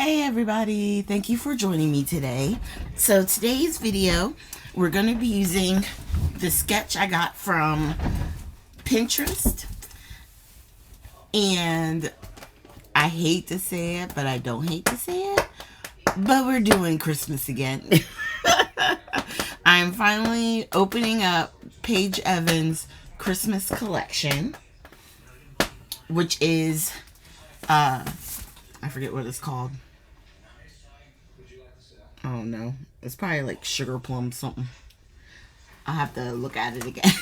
Hey everybody, thank you for joining me today. So today's video, we're going to be using the sketch I got from Pinterest. And I hate to say it, but I don't hate to say it, but we're doing Christmas again. I'm finally opening up Paige Evans' Christmas collection, which is, I forget what it's called. Oh no, it's probably like sugar plum something. I'll have to look at it again.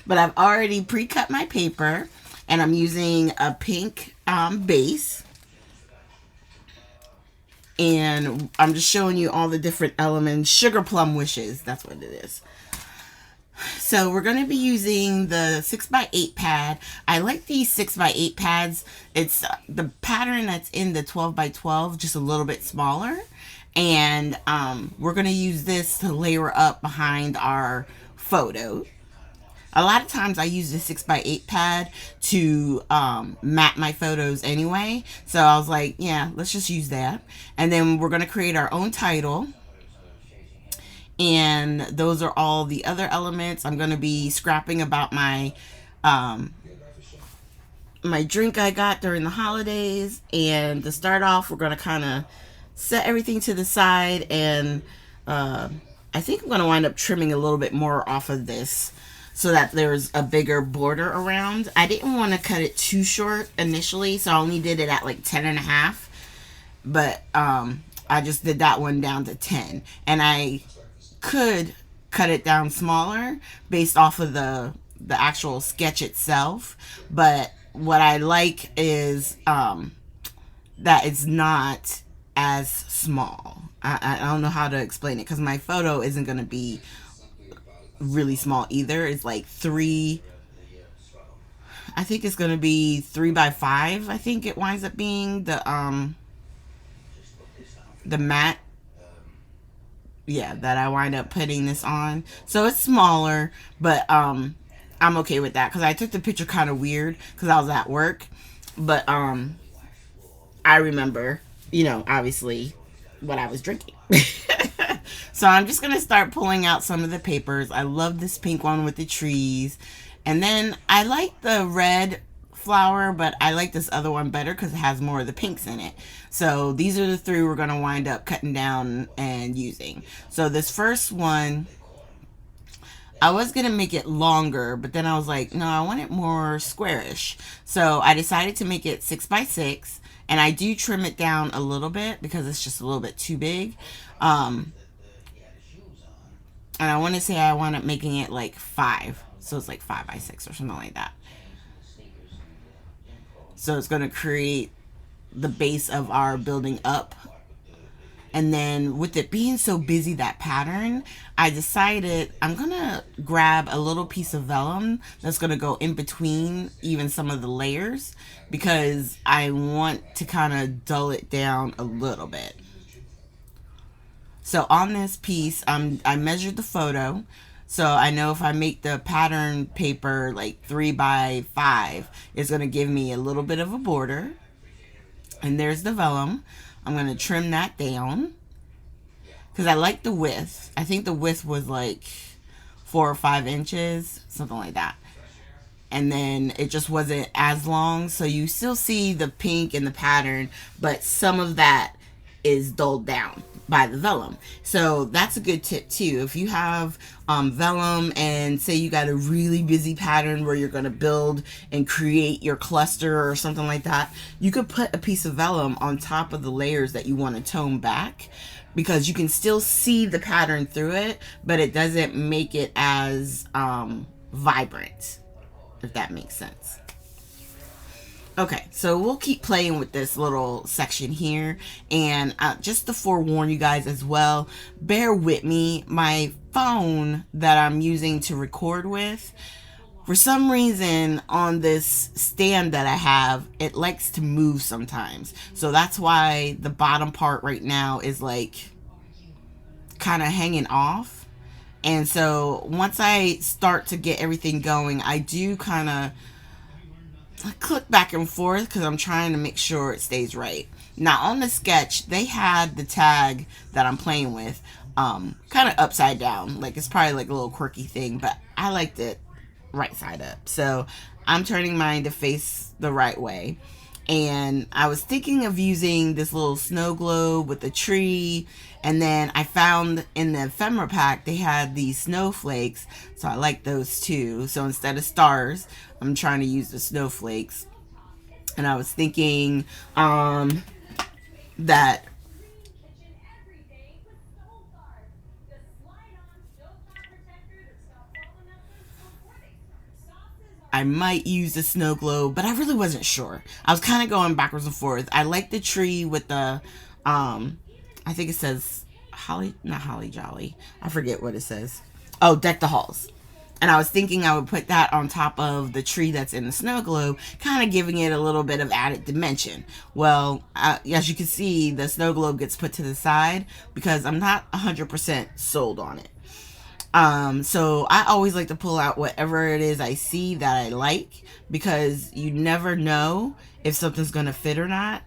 But I've already pre-cut my paper, and I'm using a pink base. And I'm just showing you all the different elements. Sugar plum wishes, that's what it is. So we're going to be using the 6x8 pad. I like these 6x8 pads. It's the pattern that's in the 12x12, just a little bit smaller. And we're going to use this to layer up behind our photo. A lot of times I use the 6x8 pad to map my photos anyway. So I was like, yeah, let's just use that. And then we're going to create our own title. And those are all the other elements. I'm going to be scrapping about my my drink I got during the holidays. And to start off, we're going to kind of set everything to the side. And I think I'm going to wind up trimming a little bit more off of this so that there's a bigger border around. I didn't want to cut it too short initially, so I only did it at like 10.5. But I just did that one down to 10. And I could cut it down smaller based off of the actual sketch itself. But what I like is that it's not as small. I don't know how to explain it because my photo isn't going to be really small either. It's like I think it's going to be 3x5. I think it winds up being the matte. Yeah, that I wind up putting this on. So it's smaller, but I'm okay with that because I took the picture kind of weird because I was at work. But I remember, obviously what I was drinking. So I'm just going to start pulling out some of the papers. I love this pink one with the trees. And then I like the red flower, but I like this other one better because it has more of the pinks in it. So these are the three we're going to wind up cutting down and using. So this first one, I was going to make it longer, but then I was like, no, I want it more squarish. So I decided to make it 6x6. And I do trim it down a little bit because it's just a little bit too big. And I want to say I wound up making it like 5. So it's like 5x6 or something like that. So it's going to create the base of our building up. And then with it being so busy, that pattern, I decided I'm going to grab a little piece of vellum that's going to go in between even some of the layers because I want to kind of dull it down a little bit. So on this piece, I measured the photo. So I know if I make the pattern paper like 3x5, it's going to give me a little bit of a border. And there's the vellum. I'm going to trim that down because I like the width. I think the width was like 4 or 5 inches, something like that. And then it just wasn't as long. So you still see the pink and the pattern, but some of that is dulled down by the vellum. So that's a good tip too. If you have vellum and say you got a really busy pattern where you're going to build and create your cluster or something like that, you could put a piece of vellum on top of the layers that you want to tone back because you can still see the pattern through it, but it doesn't make it as vibrant, if that makes sense. Okay, so we'll keep playing with this little section here. And just to forewarn you guys as well, bear with me. My phone that I'm using to record with, for some reason on this stand that I have, it likes to move sometimes. So that's why the bottom part right now is like kind of hanging off. And so once I start to get everything going, I do kind of click back and forth because I'm trying to make sure it stays right. Now on the sketch, they had the tag that I'm playing with kind of upside down. Like it's probably like a little quirky thing, but I liked it right side up. So I'm turning mine to face the right way. And I was thinking of using this little snow globe with a tree. And then I found in the ephemera pack, they had these snowflakes. So I like those too. So instead of stars, I'm trying to use the snowflakes. And I was thinking that I might use the snow globe, but I really wasn't sure. I was kind of going backwards and forth. I like the tree with the, I think it says holly, not holly jolly. I forget what it says. Oh, deck the halls. And I was thinking I would put that on top of the tree that's in the snow globe, kind of giving it a little bit of added dimension. Well, as you can see, the snow globe gets put to the side because I'm not 100% sold on it. So I always like to pull out whatever it is I see that I like, because you never know if something's going to fit or not.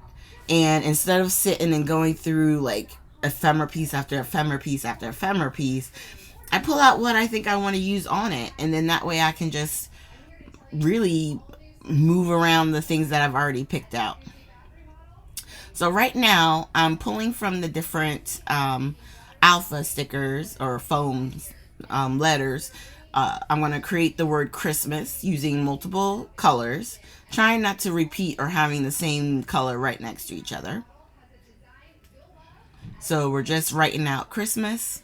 And instead of sitting and going through like ephemera piece after ephemera piece after ephemera piece, I pull out what I think I want to use on it. And then that way I can just really move around the things that I've already picked out. So right now I'm pulling from the different alpha stickers or foams letters. I'm going to create the word Christmas using multiple colors, trying not to repeat or having the same color right next to each other. So we're just writing out Christmas.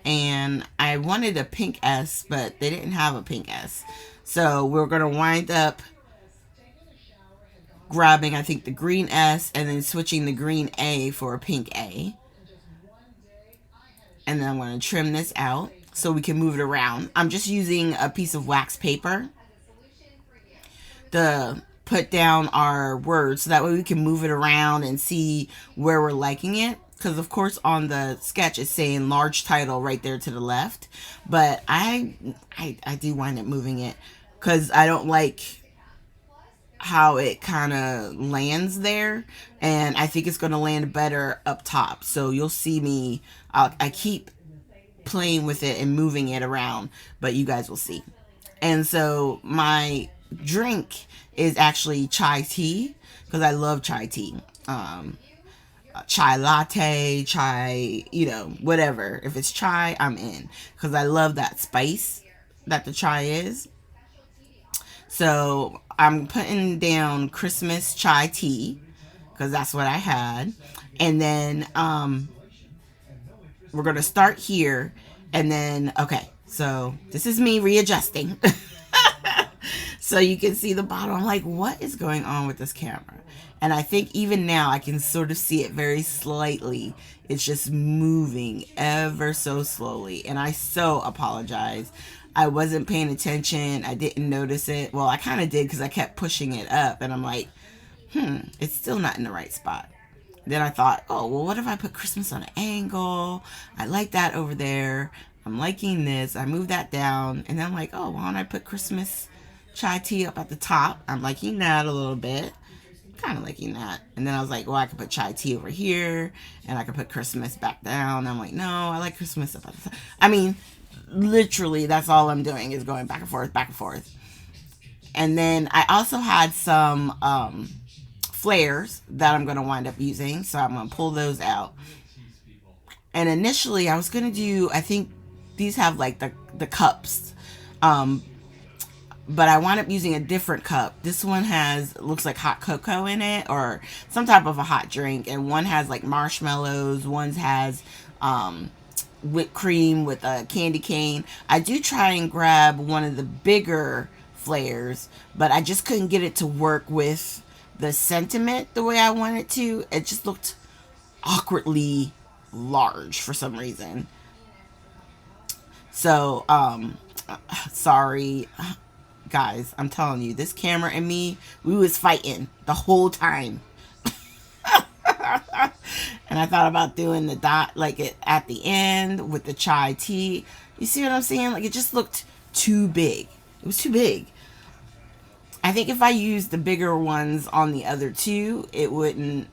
And I wanted a pink S, but they didn't have a pink S. So we're going to wind up grabbing, I think, the green S and then switching the green A for a pink A. And then I'm going to trim this out so we can move it around. I'm just using a piece of wax paper to put down our words so that way we can move it around and see where we're liking it. Because of course on the sketch it's saying large title right there to the left. But I do wind up moving it because I don't like how it kind of lands there, and I think it's going to land better up top. So you'll see me, I keep playing with it and moving it around, but you guys will see. And so my drink is actually chai tea, because I love chai tea. Chai latte, chai, whatever. If it's chai, I'm in, because I love that spice that the chai is. So I'm putting down Christmas chai tea because that's what I had. And then we're going to start here. And then, okay, so this is me readjusting. So you can see the bottom. I'm like, what is going on with this camera? And I think even now I can sort of see it very slightly. It's just moving ever so slowly. And I so apologize. I wasn't paying attention. I didn't notice it. Well, I kind of did because I kept pushing it up. And I'm like, it's still not in the right spot. Then I thought, oh, well, what if I put Christmas on an angle? I like that over there. I'm liking this. I moved that down. And then I'm like, oh, why don't I put Christmas chai tea up at the top? I'm liking that a little bit. Kind of liking that. And then I was like, well, I could put chai tea over here. And I could put Christmas back down. I'm like, no, I like Christmas up at the top. I mean, literally that's all I'm doing is going back and forth, back and forth. And then I also had some flares that I'm going to wind up using, so I'm going to pull those out. And initially I was going to do, I think these have like the cups, but I wound up using a different cup. This one looks like hot cocoa in it, or some type of a hot drink, and one has like marshmallows, one has whipped cream with a candy cane. I do try and grab one of the bigger flares, but I just couldn't get it to work with the sentiment the way I wanted to. It just looked awkwardly large for some reason. So, sorry, guys. I'm telling you, this camera and me, we was fighting the whole time. And I thought about doing the dot like it at the end with the chai tea. You see what I'm saying? Like it just looked too big. It was too big. I think if I used the bigger ones on the other two, it wouldn't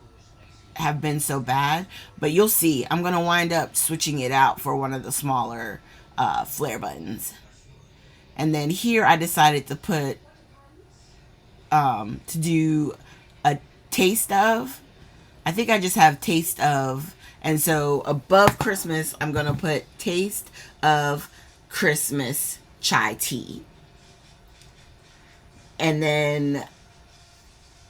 have been so bad. But you'll see, I'm going to wind up switching it out for one of the smaller flare buttons. And then here I decided to put, to do a taste of. I think I just have taste of. And so above Christmas, I'm going to put taste of Christmas chai tea. And then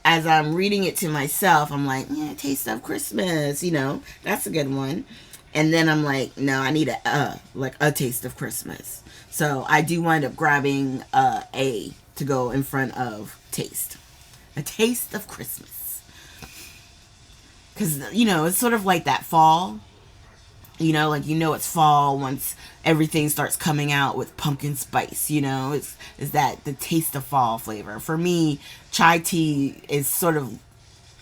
as I'm reading it to myself, I'm like, yeah, taste of Christmas, you know, that's a good one. And then I'm like, no, I need a taste of Christmas. So I do wind up grabbing a to go in front of taste. A taste of Christmas. Because, you know, it's sort of like that fall. You know, like, you know, it's fall once everything starts coming out with pumpkin spice, you know, is that the taste of fall flavor. For me, chai tea is sort of,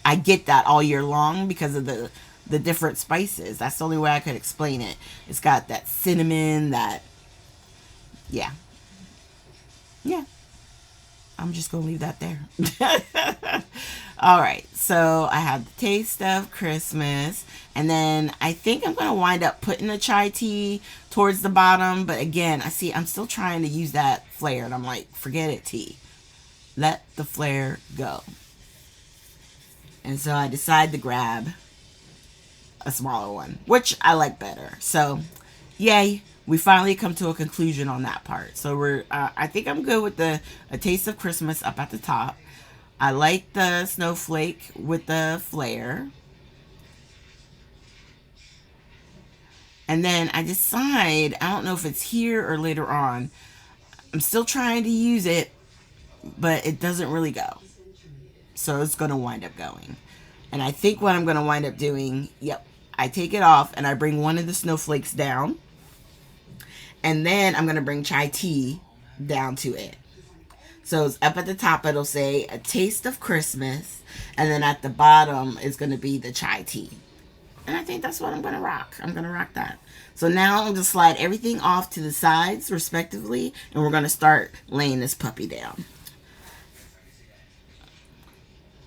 I get that all year long because of the different spices. That's the only way I could explain it. It's got that cinnamon, that, yeah. Yeah. I'm just going to leave that there. All right. So I have the taste of Christmas. And then I think I'm going to wind up putting the chai tea towards the bottom. But again, I see I'm still trying to use that flare. And I'm like, forget it, tea. Let the flare go. And so I decide to grab a smaller one, which I like better. So, yay. We finally come to a conclusion on that part. So we're, I think I'm good with a taste of Christmas up at the top. I like the snowflake with the flare. And then I decide, I don't know if it's here or later on, I'm still trying to use it, but it doesn't really go. So it's going to wind up going. And I think what I'm going to wind up doing, yep, I take it off and I bring one of the snowflakes down. And then I'm going to bring chai tea down to it. So it's up at the top, it'll say a taste of Christmas. And then at the bottom is going to be the chai tea. And I think that's what I'm going to rock. I'm going to rock that. So now I'm going to slide everything off to the sides, respectively. And we're going to start laying this puppy down.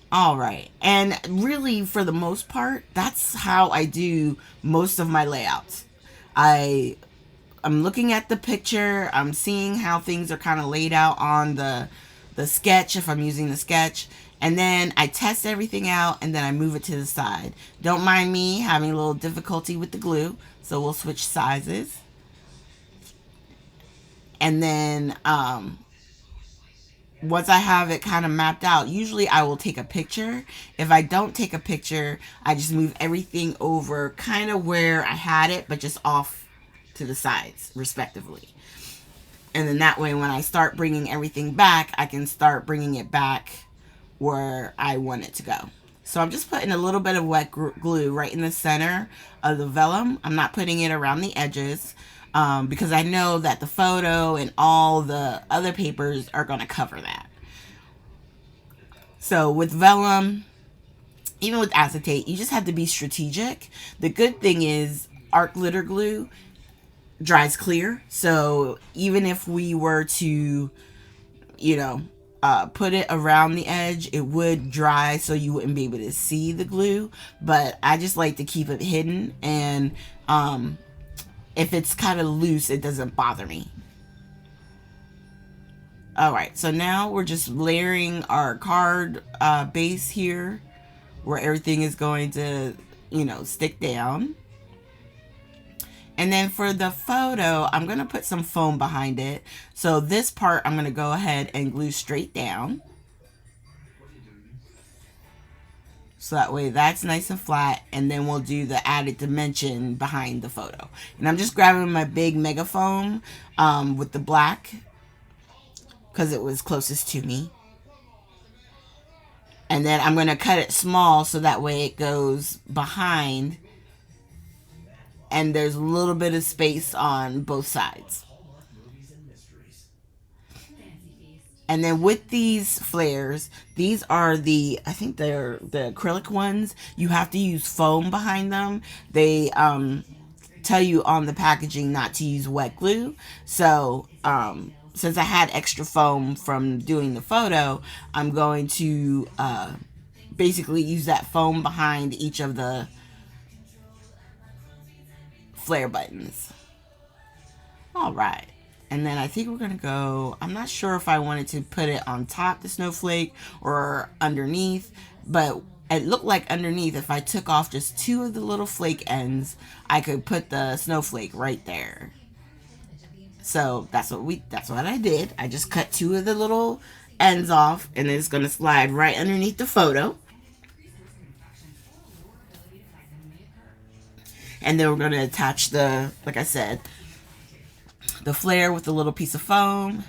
All right. And really, for the most part, that's how I do most of my layouts. I'm looking at the picture. I'm seeing how things are kind of laid out on the sketch, if I'm using the sketch. And then I test everything out, and then I move it to the side. Don't mind me having a little difficulty with the glue, so we'll switch sizes. And then once I have it kind of mapped out, usually I will take a picture. If I don't take a picture, I just move everything over kind of where I had it, but just off to the sides, respectively. And then that way, when I start bringing everything back, I can start bringing it back where I want it to go. So I'm just putting a little bit of wet glue right in the center of the vellum. I'm not putting it around the edges because I know that the photo and all the other papers are going to cover that. So with vellum, even with acetate, you just have to be strategic. The good thing is art glitter glue dries clear. So even if we were to, you know, put it around the edge, it would dry so you wouldn't be able to see the glue. But I just like to keep it hidden, and if it's kind of loose, it doesn't bother me. Alright, so now we're just layering our card base here where everything is going to, you know, stick down. And then for the photo, I'm going to put some foam behind it. So this part, I'm going to go ahead and glue straight down. So that way that's nice and flat. And then we'll do the added dimension behind the photo. And I'm just grabbing my big mega foam with the black, because it was closest to me. And then I'm going to cut it small so that way it goes behind. And there's a little bit of space on both sides. And then with these flares, these are the, I think they're the acrylic ones. You have to use foam behind them. They tell you on the packaging not to use wet glue. So since I had extra foam from doing the photo, I'm going to basically use that foam behind each of the flare buttons. All right. And then I think we're going to go, I'm not sure if I wanted to put it on top, the snowflake, or underneath, but it looked like underneath, if I took off just two of the little flake ends, I could put the snowflake right there. So that's what I did. I just cut two of the little ends off, and it's going to slide right underneath the photo. And then we're going to attach the, like I said, the flare with the little piece of foam,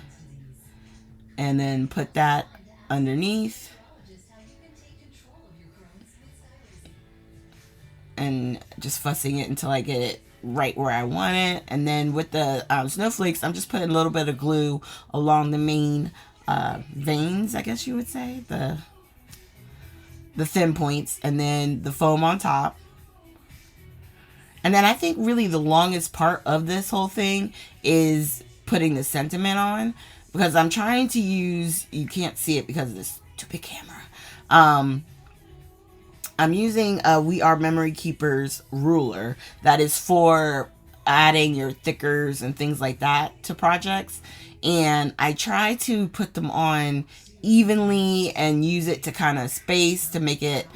and then put that underneath, and just fussing it until I get it right where I want it. And then with the snowflakes, I'm just putting a little bit of glue along the main veins, I guess you would say, the thin points, and then the foam on top. And then I think really the longest part of this whole thing is putting the sentiment on, because I'm trying to use, you can't see it because of this stupid camera. I'm using a We Are Memory Keepers ruler that is for adding your thickers and things like that to projects. And I try to put them on evenly and use it to kind of space to make it,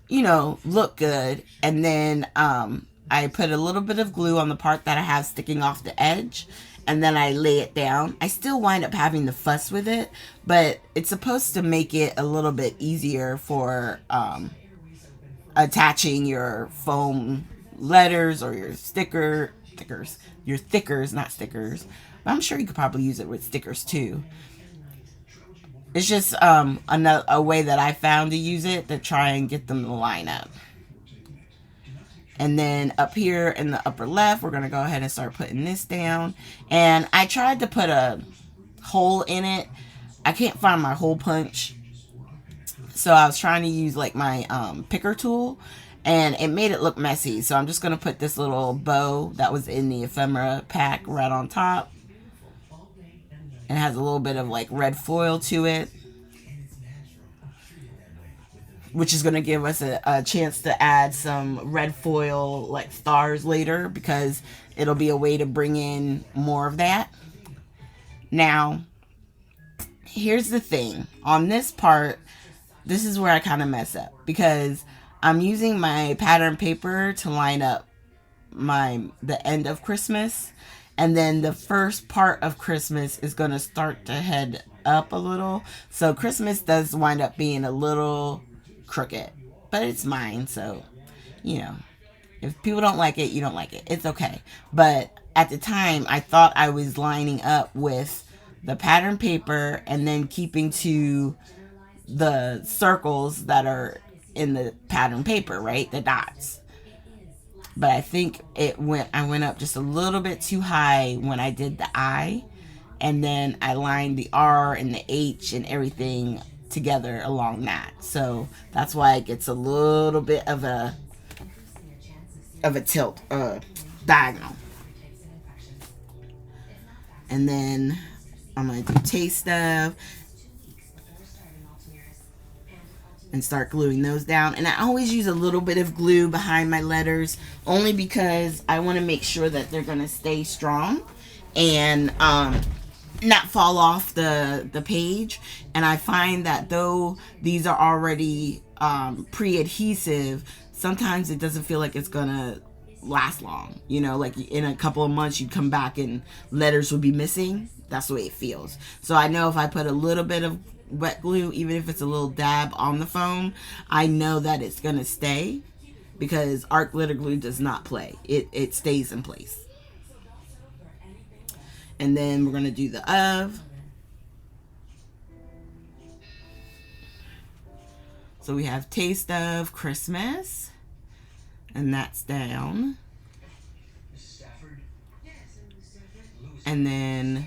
you know, look good. And then I put a little bit of glue on the part that I have sticking off the edge, and then I lay it down. I still wind up having to fuss with it, but it's supposed to make it a little bit easier for attaching your foam letters or your thickers, not stickers. But I'm sure you could probably use it with stickers too. It's just a way that I found to use it to try and get them to line up. And then up here in the upper left, we're going to go ahead and start putting this down. And I tried to put a hole in it. I can't find my hole punch. So I was trying to use like my picker tool, and it made it look messy. So I'm just going to put this little bow that was in the ephemera pack right on top. And it has a little bit of like red foil to it, which is going to give us a chance to add some red foil like stars later, because it'll be a way to bring in more of that. Now, here's the thing. On this part, this is where I kind of mess up, because I'm using my pattern paper to line up the end of Christmas, and then the first part of Christmas is going to start to head up a little. So Christmas does wind up being a little crooked, but it's mine, so you know, if people don't like it, you don't like it, it's okay. But at the time, I thought I was lining up with the pattern paper and then keeping to the circles that are in the pattern paper, right, the dots. But I think I went up just a little bit too high when I did the I, and then I lined the R and the H and everything together along that. So that's why it gets a little bit of a tilt, diagonal. And then I'm going to do taste of and start gluing those down. And I always use a little bit of glue behind my letters, only because I want to make sure that they're going to stay strong and not fall off the page. And I find that though these are already pre-adhesive, sometimes it doesn't feel like it's gonna last long. You know, like in a couple of months you'd come back and letters would be missing. That's the way it feels. So I know if I put a little bit of wet glue, even if it's a little dab on the foam, I know that it's gonna stay, because art glitter glue does not play. It stays in place. And then we're going to do the of. So we have taste of Christmas, and that's down. And then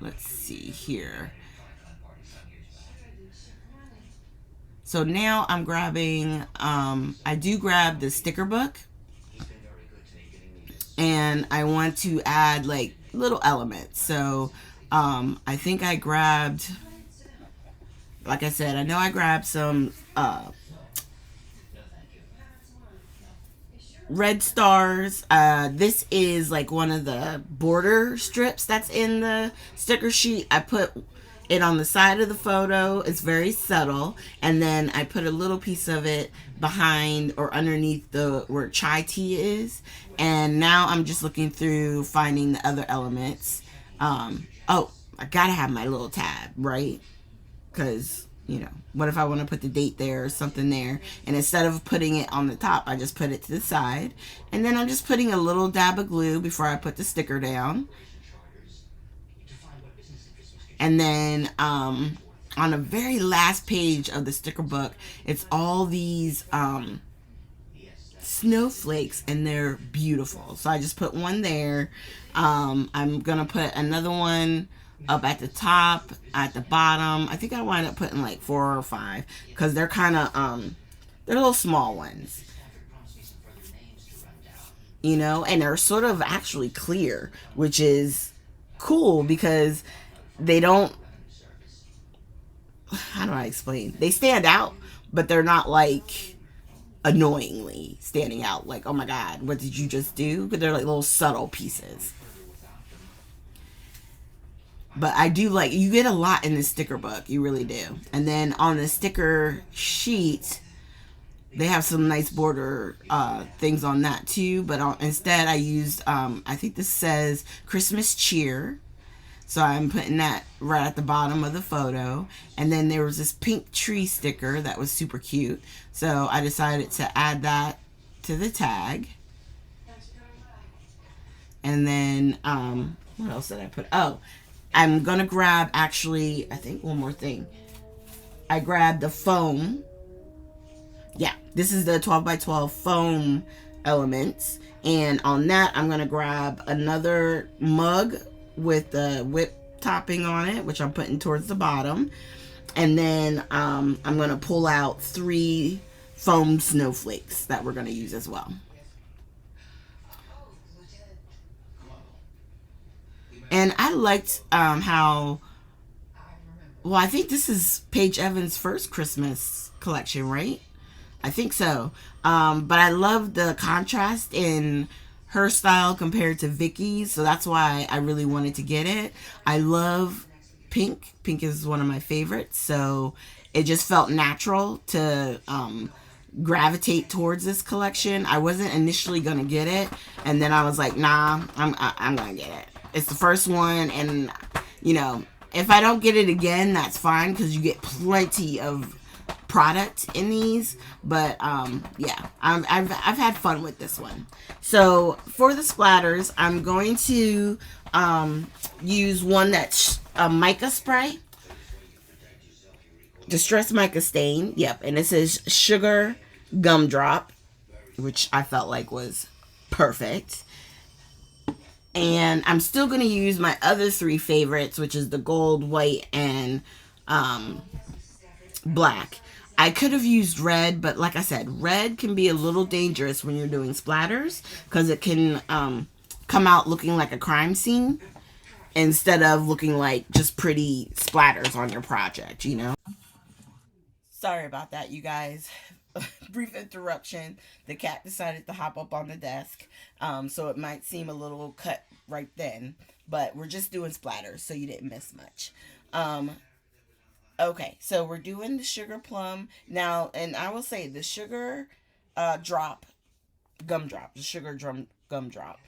let's see here. So now I'm grabbing, I do grab the sticker book, and I want to add like little elements. So I think I grabbed, like I said, I know I grabbed some red stars. This is like one of the border strips that's in the sticker sheet. I put it on the side of the photo. It's very subtle. And then I put a little piece of it behind or underneath the where chai tea is. And now I'm just looking through finding the other elements. Oh, I gotta have my little tab, right? Because, you know, what if I want to put the date there or something there? And instead of putting it on the top, I just put it to the side. And then I'm just putting a little dab of glue before I put the sticker down. And then on the very last page of the sticker book, it's all these snowflakes, and they're beautiful. So I just put one there. I'm going to put another one up at the top, at the bottom. I think I wind up putting like 4 or 5 because they're kind of they're little small ones, you know, and they're sort of actually clear, which is cool because they don't, how do I explain, they stand out, but they're not like annoyingly standing out like, oh my god, what did you just do? But they're like little subtle pieces. But I do like, you get a lot in this sticker book, you really do. And then on the sticker sheet, they have some nice border things on that too. But instead I used, I think this says Christmas cheer. So I'm putting that right at the bottom of the photo. And then there was this pink tree sticker that was super cute. So I decided to add that to the tag. And then, what else did I put? Oh, I'm going to grab, actually, I think one more thing. I grabbed the foam. Yeah, this is the 12 by 12 foam elements. And on that, I'm going to grab another mug with the whip topping on it, which I'm putting towards the bottom. And then I'm going to pull out 3 foam snowflakes that we're going to use as well. And I liked how, well, I think this is Paige Evans' first Christmas collection, right? I think so. But I love the contrast in her style compared to Vicky's, so that's why I really wanted to get it. I love pink. Pink is one of my favorites, so it just felt natural to gravitate towards this collection. I wasn't initially going to get it, and then I was like, nah, I'm going to get it. It's the first one, and, you know, if I don't get it again, that's fine, because you get plenty of product in these. But yeah, I've had fun with this one. So for the splatters, I'm going to use one that's a mica spray, Distress Mica Stain. Yep, and it says Sugar Gumdrop, which I felt like was perfect. And I'm still going to use my other 3 favorites, which is the gold, white, and black. I could have used red, but like I said, red can be a little dangerous when you're doing splatters because it can come out looking like a crime scene instead of looking like just pretty splatters on your project, you know? Sorry about that, you guys. Brief interruption. The cat decided to hop up on the desk, so it might seem a little cut right then, but we're just doing splatters, so you didn't miss much. Okay, so we're doing the sugar plum now, and I will say the sugar drop, gumdrop, the sugar gumdrop.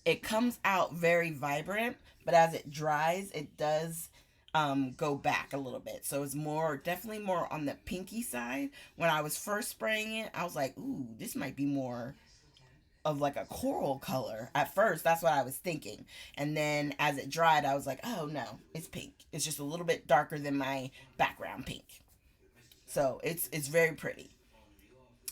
It comes out very vibrant, but as it dries, it does go back a little bit. So it's more, definitely more on the pinky side. When I was first spraying it, I was like, ooh, this might be more of like a coral color. At first, that's what I was thinking. And then as it dried, I was like, oh no, it's pink. It's just a little bit darker than my background pink. So it's very pretty.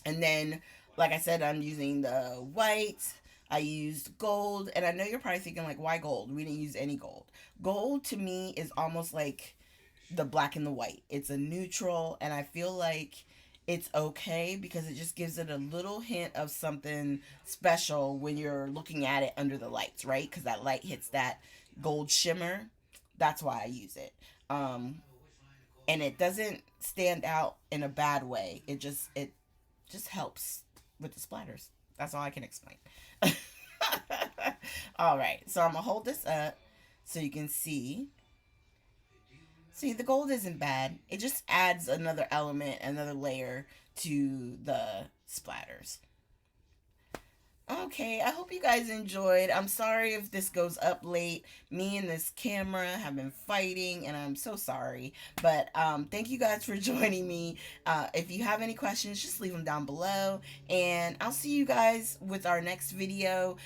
And then, like I said, I'm using the white. I used gold, and I know you're probably thinking like, why gold? We didn't use any gold. Gold to me is almost like the black and the white. It's a neutral, and I feel like it's okay because it just gives it a little hint of something special when you're looking at it under the lights, right? Because that light hits that gold shimmer. That's why I use it. And it doesn't stand out in a bad way. It just helps with the splatters. That's all I can explain. All right, so I'm gonna hold this up so you can see. See, the gold isn't bad. It just adds another element, another layer to the splatters. Okay, I hope you guys enjoyed. I'm sorry if this goes up late. Me and this camera have been fighting, and I'm so sorry. But thank you guys for joining me. If you have any questions, just leave them down below. And I'll see you guys with our next video,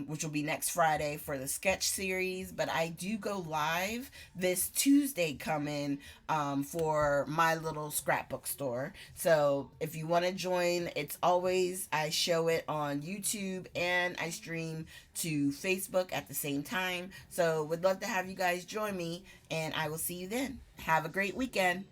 which will be next Friday for the sketch series. But I do go live this Tuesday coming for my little scrapbook store. So if you want to join, it's always, I show it on YouTube and I stream to Facebook at the same time. So would love to have you guys join me, and I will see you then. Have a great weekend.